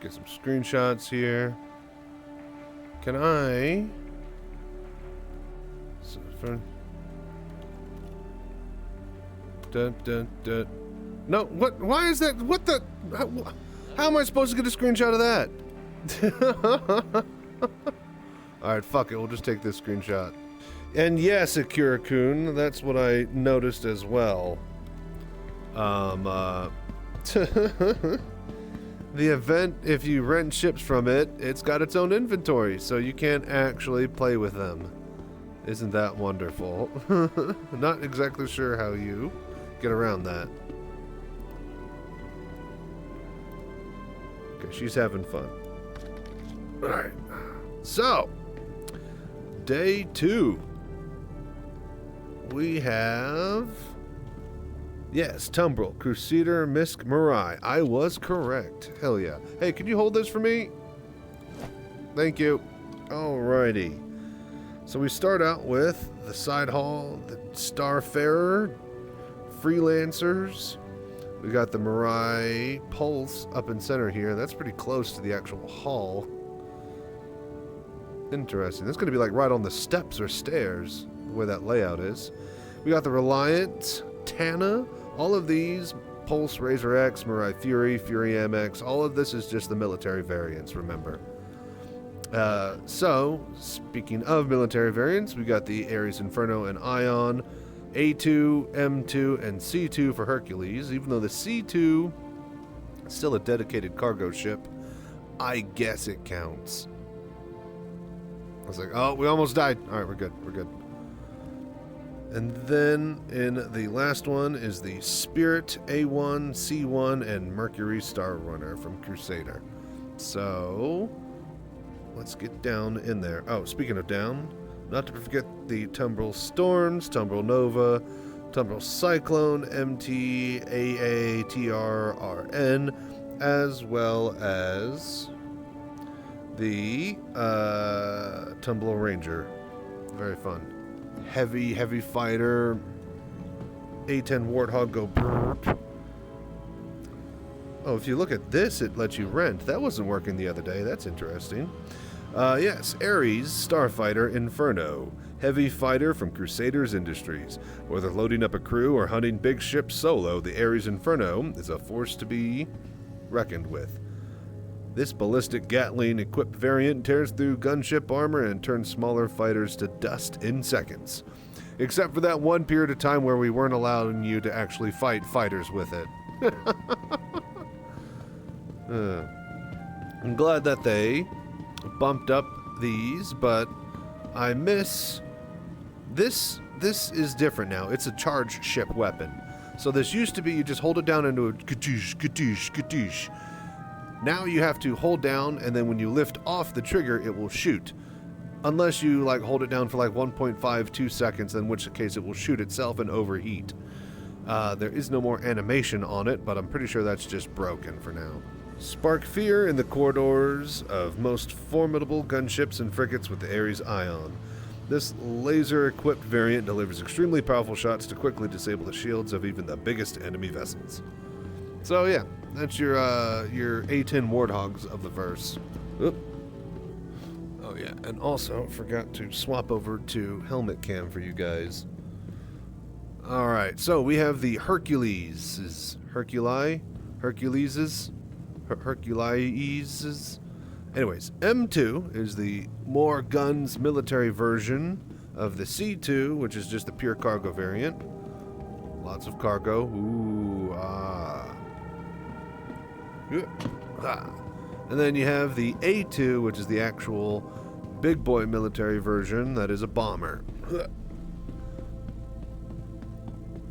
Get some screenshots here. Can I... Dun, dun, dun. No, what? Why is that? What the? How am I supposed to get a screenshot of that? Alright, fuck it. We'll just take this screenshot. And yes, Akira-kun, that's what I noticed as well. The event, if you rent ships from it, it's got its own inventory, so you can't actually play with them. Isn't that wonderful? Not exactly sure how you get around that. Okay, she's having fun. Alright. So, day 2. We have... Yes, Tumbril, Crusader, Misk, Mirai. I was correct. Hell yeah. Hey, can you hold this for me? Thank you. Alrighty. So we start out with the Side Hall, the Starfarer, Freelancers. We got the Mirai Pulse up in center here. That's pretty close to the actual hall. Interesting. That's going to be like right on the steps or stairs, where that layout is. We got the Reliant, Tana. All of these, Pulse, Razor X, Mirai Fury, Fury MX, all of this is just the military variants, remember. So, speaking of military variants, we got the Ares Inferno and Ion, A2, M2, and C2 for Hercules, even though the C2 is still a dedicated cargo ship. I guess it counts. I was like, oh, we almost died. Alright, we're good, we're good. And then in the last one is the Spirit A1, C1, and Mercury Star Runner from Crusader. So, let's get down in there. Oh, speaking of down, not to forget the Tumbril Storms, Tumbril Nova, Tumbril Cyclone, MT, AA, TR, RN, as well as the Tumbril Ranger. Very fun. Heavy fighter. A10 Warthog go brrrt. Oh, if you look at this, it lets you rent. That wasn't working the other day. That's interesting. Yes, Ares Starfighter Inferno. Heavy fighter from Crusaders Industries. Whether loading up a crew or hunting big ships solo, the Ares Inferno is a force to be reckoned with. This ballistic Gatling-equipped variant tears through gunship armor and turns smaller fighters to dust in seconds. Except for that one period of time where we weren't allowing you to actually fight fighters with it. I'm glad that they bumped up these, but I miss... This is different now. It's a charged ship weapon. So this used to be you just hold it down into a katoosh, katoosh, katoosh. Now you have to hold down, and then when you lift off the trigger, it will shoot. Unless you like hold it down for like 1.52 seconds, in which case it will shoot itself and overheat. There is no more animation on it, but I'm pretty sure that's just broken for now. Spark fear in the corridors of most formidable gunships and frigates with the Ares Ion. This laser-equipped variant delivers extremely powerful shots to quickly disable the shields of even the biggest enemy vessels. So yeah, that's your A10 Warthogs of the verse. Oop. Oh yeah, and also forgot to swap over to helmet cam for you guys. Alright, so we have the Hercules. Herculeses? Anyways, M2 is the more guns military version of the C2, which is just the pure cargo variant. Lots of cargo. Ooh, And then you have the A2, which is the actual big boy military version that is a bomber.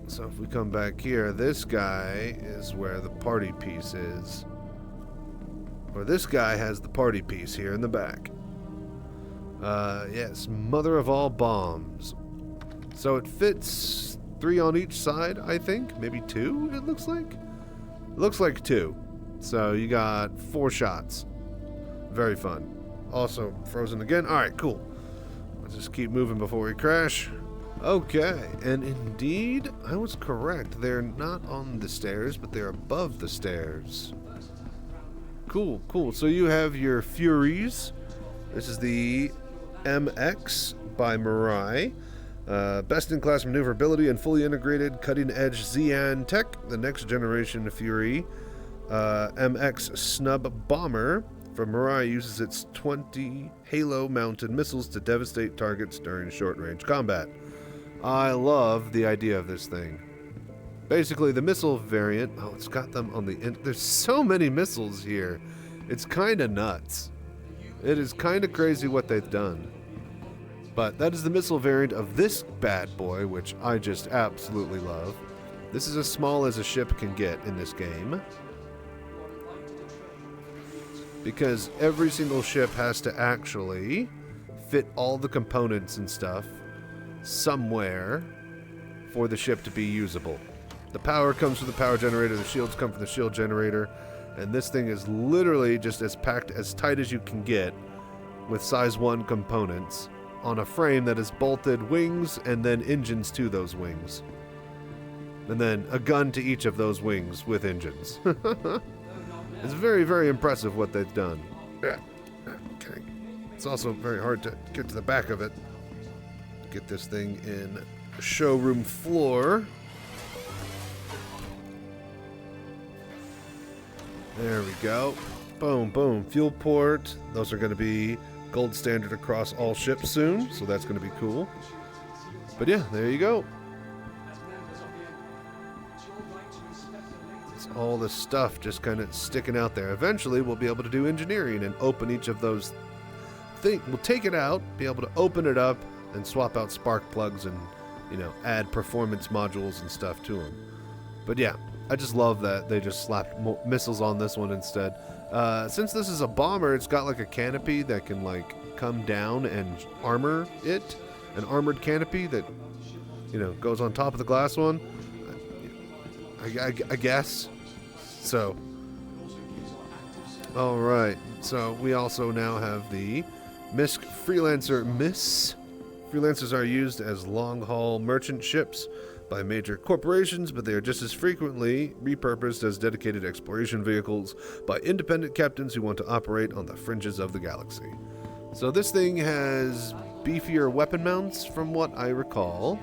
So if we come back here, this guy is where the party piece is. Or this guy has the party piece here in the back. Yes, mother of all bombs. So it fits 3 on each side, I think. Maybe 2, it looks like. It looks like 2. So you got 4 shots. Very fun. Also frozen again. Alright, cool. Let's just keep moving before we crash. Okay, and indeed, I was correct. They're not on the stairs, but they're above the stairs. Cool, cool. So you have your Furies. This is the MX by Mirai. Best-in-class maneuverability and fully integrated cutting-edge Xi'an tech. The next generation Fury MX Snub Bomber from Mirai uses its 20 Halo-mounted missiles to devastate targets during short-range combat. I love the idea of this thing. Basically, the missile variant... Oh, it's got them on the... There's so many missiles here. It's kind of nuts. It is kind of crazy what they've done. But that is the missile variant of this bad boy, which I just absolutely love. This is as small as a ship can get in this game. Because every single ship has to actually fit all the components and stuff somewhere for the ship to be usable. The power comes from the power generator, the shields come from the shield generator, and this thing is literally just as packed, as tight as you can get with size 1 components on a frame that is bolted wings and then engines to those wings. And then a gun to each of those wings with engines. It's very, very impressive what they've done. Okay. It's also very hard to get to the back of it. Get this thing in the showroom floor. There we go. Boom, boom. Fuel port. Those are going to be gold standard across all ships soon, so that's going to be cool. But yeah, there you go. It's all this stuff just kind of sticking out there. Eventually, we'll be able to do engineering and open each of those things. We'll take it out, be able to open it up, and swap out spark plugs and, you know, add performance modules and stuff to them. But yeah, I just love that they just slapped missiles on this one instead. Since this is a bomber, it's got like a canopy that can like come down and armor it. An armored canopy that, you know, goes on top of the glass one. I guess. So. Alright. So we also now have the MISC Freelancer Miss. Freelancers are used as long-haul merchant ships by major corporations, but they are just as frequently repurposed as dedicated exploration vehicles by independent captains who want to operate on the fringes of the galaxy. So this thing has beefier weapon mounts, from what I recall.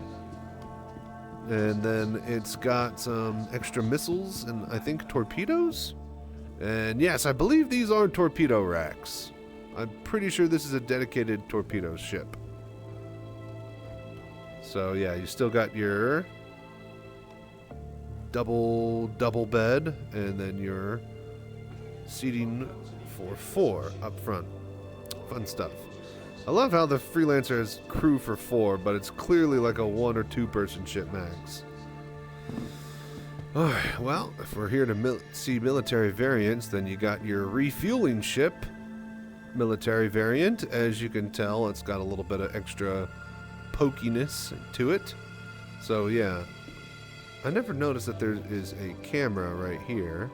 And then it's got some extra missiles and I think torpedoes? And yes, I believe these are torpedo racks. I'm pretty sure this is a dedicated torpedo ship. So yeah, you still got your double bed, and then your seating for 4 up front. Fun stuff. I love how the Freelancer has crew for 4, but it's clearly like a 1 or 2 person ship max. Alright, well, if we're here to see military variants, then you got your refueling ship military variant. As you can tell, it's got a little bit of extra pokiness to it. So yeah, I never noticed that there is a camera right here.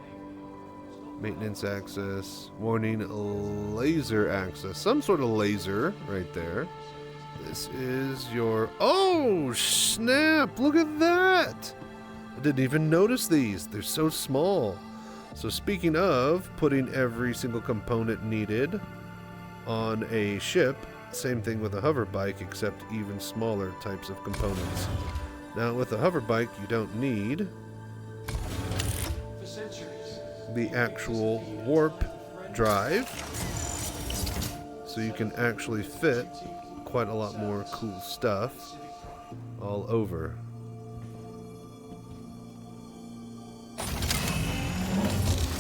Maintenance access, warning, laser access, some sort of laser right there. This is your, oh snap, look at that. I didn't even notice these, they're so small. So speaking of putting every single component needed on a ship, same thing with a hover bike, except even smaller types of components. Now with a hover bike, you don't need the actual warp drive, so you can actually fit quite a lot more cool stuff all over.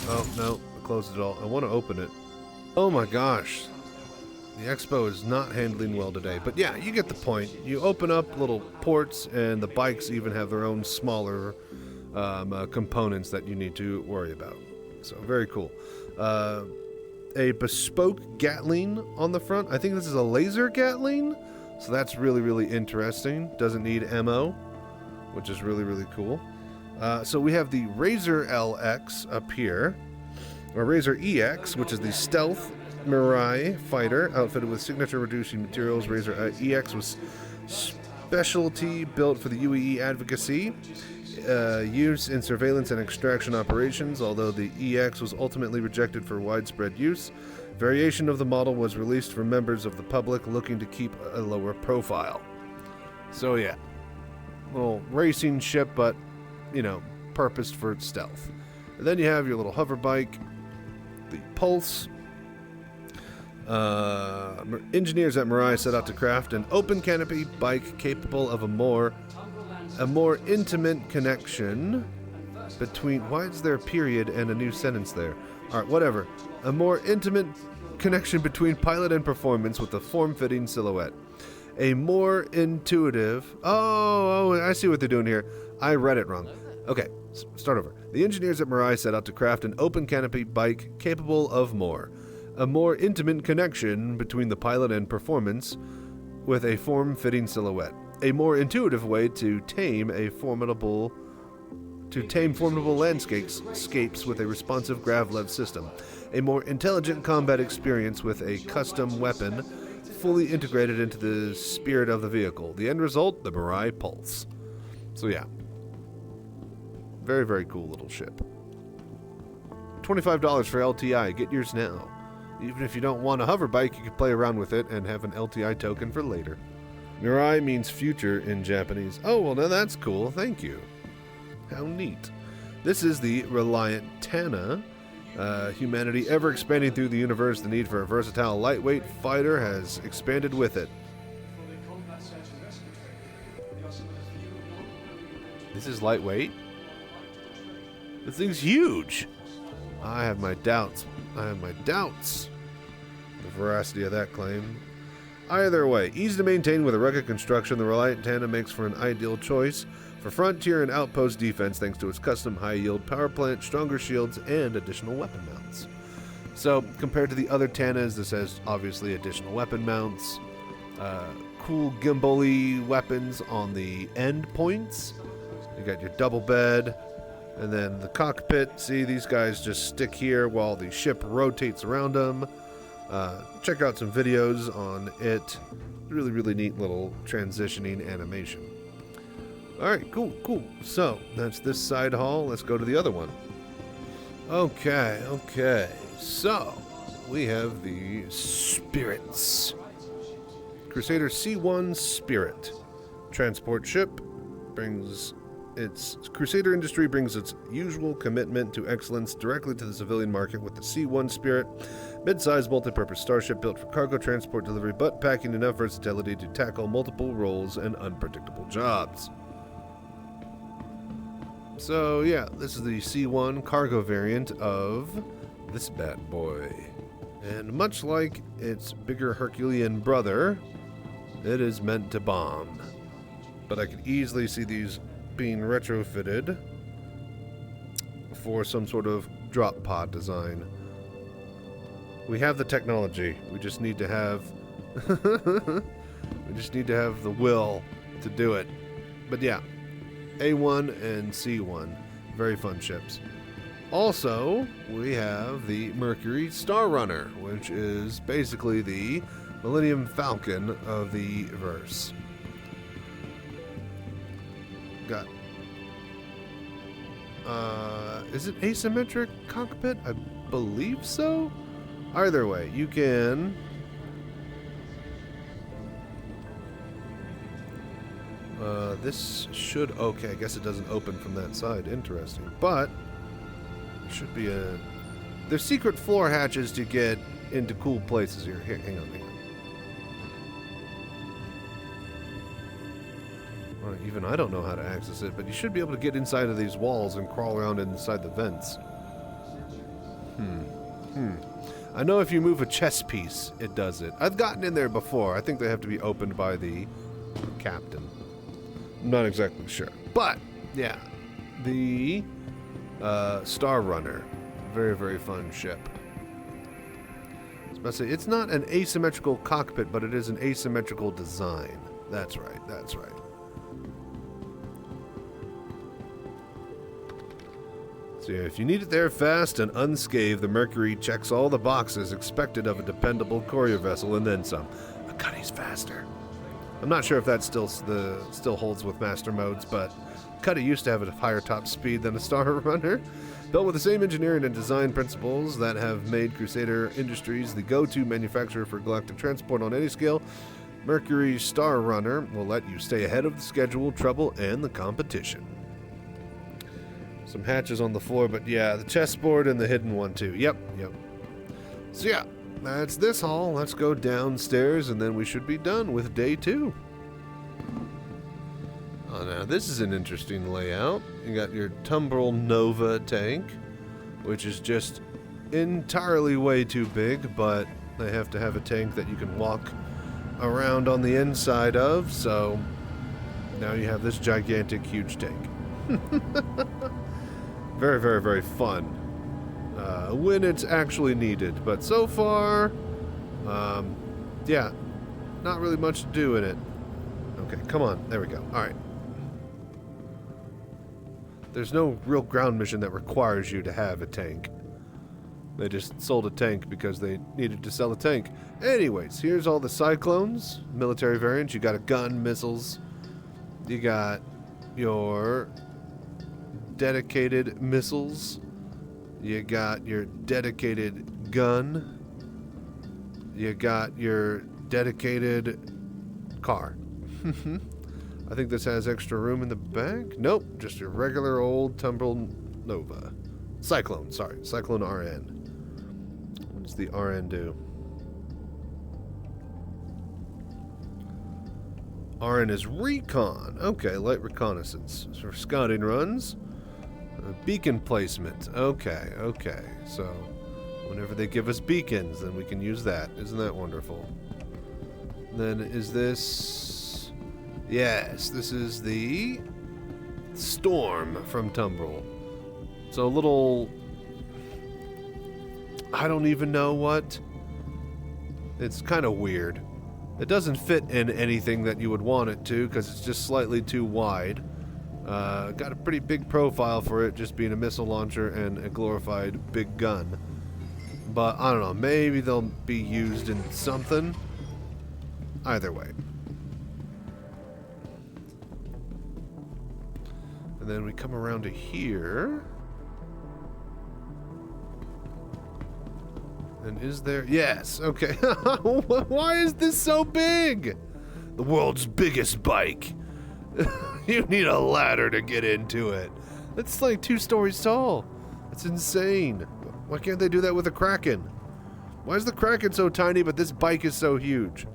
Oh no, I closed it all. I want to open it. Oh my gosh. The expo is not handling well today, but yeah, you get the point. You open up little ports, and the bikes even have their own smaller components that you need to worry about. So very cool. A bespoke Gatling on the front. I think this is a laser Gatling, so that's really, really interesting. Doesn't need ammo, which is really, really cool. So we have the Razor LX up here, or Razor EX, which is the stealth Mirai fighter, outfitted with signature reducing materials. Razor EX was specialty built for the UEE advocacy. use in surveillance and extraction operations, although the EX was ultimately rejected for widespread use. Variation of the model was released for members of the public looking to keep a lower profile. So yeah, little racing ship, but, you know, purposed for stealth. And then you have your little hover bike, the Pulse. Engineers at Mirai set out to craft an open canopy bike capable of a more intimate connection between... Why is there a period and a new sentence there? Alright, whatever. A more intimate connection between pilot and performance with a form-fitting silhouette. A more intuitive... Oh, I see what they're doing here. I read it wrong. Okay, start over. The engineers at Mirai set out to craft an open canopy bike capable of a more intimate connection between the pilot and performance with a form-fitting silhouette. A more intuitive way to tame formidable landscapes with a responsive gravlev system. A more intelligent combat experience with a custom weapon fully integrated into the spirit of the vehicle. The end result, the Mirai Pulse. So yeah. Very, very cool little ship. $25 for LTI. Get yours now. Even if you don't want a hover bike, you can play around with it and have an LTI token for later. Mirai means future in Japanese. Oh, well, now that's cool. Thank you. How neat. This is the Reliant Tana. Humanity ever expanding through the universe, the need for a versatile, lightweight fighter has expanded with it. This is lightweight? This thing's huge! I have my doubts. The veracity of that claim. Either way, easy to maintain with a rugged construction, the Reliant Tana makes for an ideal choice for frontier and outpost defense thanks to its custom high-yield power plant, stronger shields, and additional weapon mounts. So, compared to the other Tanas, this has obviously additional weapon mounts, cool gimbal-y weapons on the end points. You got your double bed, and then the cockpit. See, these guys just stick here while the ship rotates around them. Check out some videos on it. Really, really neat little transitioning animation. Alright, cool. So, that's this side hall. Let's go to the other one. Okay. So, we have the Spirits. Crusader C1 Spirit. Transport ship Crusader industry brings its usual commitment to excellence directly to the civilian market with the C1 Spirit, mid-sized multi-purpose starship built for cargo transport delivery, but packing enough versatility to tackle multiple roles and unpredictable jobs. So yeah, this is the C1 cargo variant of this bad boy. And much like its bigger Herculean brother, it is meant to bomb. But I could easily see these being retrofitted for some sort of drop pod design. We have the technology. We just need to have the will to do it. But yeah, A1 and C1, very fun ships. Also, we have the Mercury Star Runner, which is basically the Millennium Falcon of the verse. Got is it asymmetric cockpit? I believe so. Either way, you can this should okay, I guess it doesn't open from that side. Interesting. But it should be there's secret floor hatches to get into cool places here. Here, hang on. Well, even I don't know how to access it, but you should be able to get inside of these walls and crawl around inside the vents. I know if you move a chess piece, it does it. I've gotten in there before. I think they have to be opened by the captain. I'm not exactly sure. But, yeah. The Star Runner. Very, very fun ship. I was about to say, it's not an asymmetrical cockpit, but it is an asymmetrical design. That's right. So yeah, if you need it there fast and unscathed, the Mercury checks all the boxes expected of a dependable courier vessel and then some. But God, he's faster. I'm not sure if that still holds with master modes, but Cuddy used to have a higher top speed than a Star Runner. Built with the same engineering and design principles that have made Crusader Industries the go-to manufacturer for galactic transport on any scale, Mercury Star Runner will let you stay ahead of the schedule, trouble, and the competition. Some hatches on the floor, but yeah, the chessboard and the hidden one too. Yep. So yeah, that's this hall. Let's go downstairs and then we should be done with day 2. Oh, now this is an interesting layout. You got your Tumbrel Nova tank, which is just entirely way too big, but they have to have a tank that you can walk around on the inside of, so now you have this gigantic, huge tank. Very, very, very fun when it's actually needed, but so far, yeah, not really much to do in it. Okay, come on, there we go. All right. There's no real ground mission that requires you to have a tank. They just sold a tank because they needed to sell a tank. Anyways, here's all the Cyclones, military variants. You got a gun, missiles. You got your dedicated missiles. You got your dedicated gun. You got your dedicated car. I think this has extra room in the back. Nope, just your regular old Tumbrel Nova. Cyclone, sorry. Cyclone RN. What does the RN do? RN is recon. Okay, light reconnaissance. For scouting runs. Beacon placement. Okay. So, whenever they give us beacons, then we can use that. Isn't that wonderful? Then is this... Yes, this is the Storm from Tumbrel. So a little... I don't even know what. It's kind of weird. It doesn't fit in anything that you would want it to because it's just slightly too wide. Got a pretty big profile for it, just being a missile launcher and a glorified big gun. But I don't know, maybe they'll be used in something. Either way. And then we come around to here. And is there... Yes, okay. Why is this so big? The world's biggest bike. You need a ladder to get into it. It's like 2 stories tall. That's insane. Why can't they do that with a Kraken? Why is the Kraken so tiny, but this bike is so huge?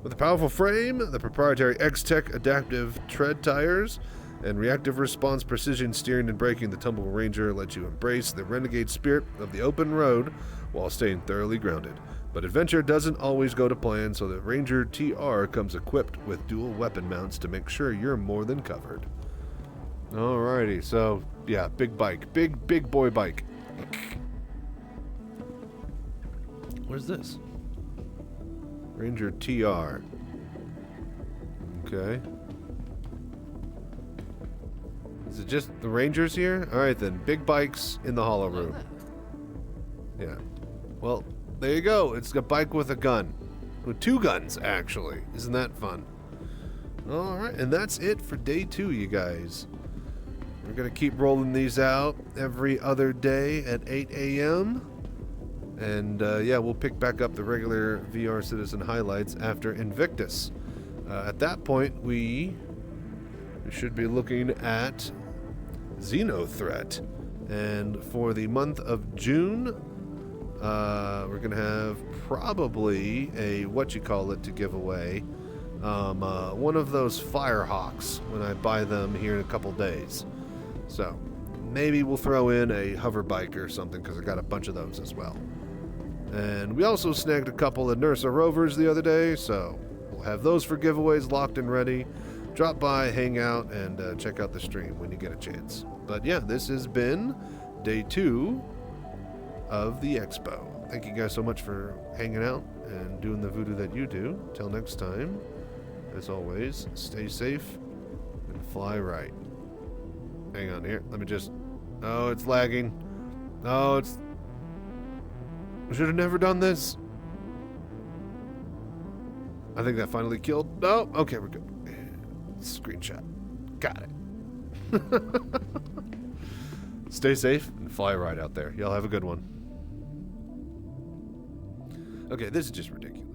With a powerful frame, the proprietary X-Tech adaptive tread tires, and reactive response precision steering and braking, the Tumble Ranger lets you embrace the renegade spirit of the open road while staying thoroughly grounded. But adventure doesn't always go to plan, so the Ranger TR comes equipped with dual weapon mounts to make sure you're more than covered. Alrighty, so yeah, big bike. Big boy bike. What is this? Ranger TR. Okay. Is it just the Rangers here? Alright then, big bikes in the hollow room. Yeah. Well, there you go. It's a bike with a gun. With 2 guns, actually. Isn't that fun? Alright, and that's it for day 2, you guys. We're going to keep rolling these out every other day at 8 a.m. And, yeah, we'll pick back up the regular VR Citizen highlights after Invictus. At that point, we should be looking at Xenothreat. And for the month of June, we're going to have probably a to give away. One of those Firehawks when I buy them here in a couple days. So maybe we'll throw in a hover bike or something because I got a bunch of those as well. And we also snagged a couple of Nursa Rovers the other day, so we'll have those for giveaways locked and ready. Drop by, hang out, and check out the stream when you get a chance. But yeah, this has been day 2 of the expo. Thank you guys so much for hanging out and doing the voodoo that you do. Till next time, as always, stay safe and fly right. Hang on here. Let me just... Oh, it's lagging. Oh, it's... I should have never done this. I think that finally killed... Oh, okay, we're good. Screenshot. Got it. Stay safe and fly right out there. Y'all have a good one. Okay, this is just ridiculous.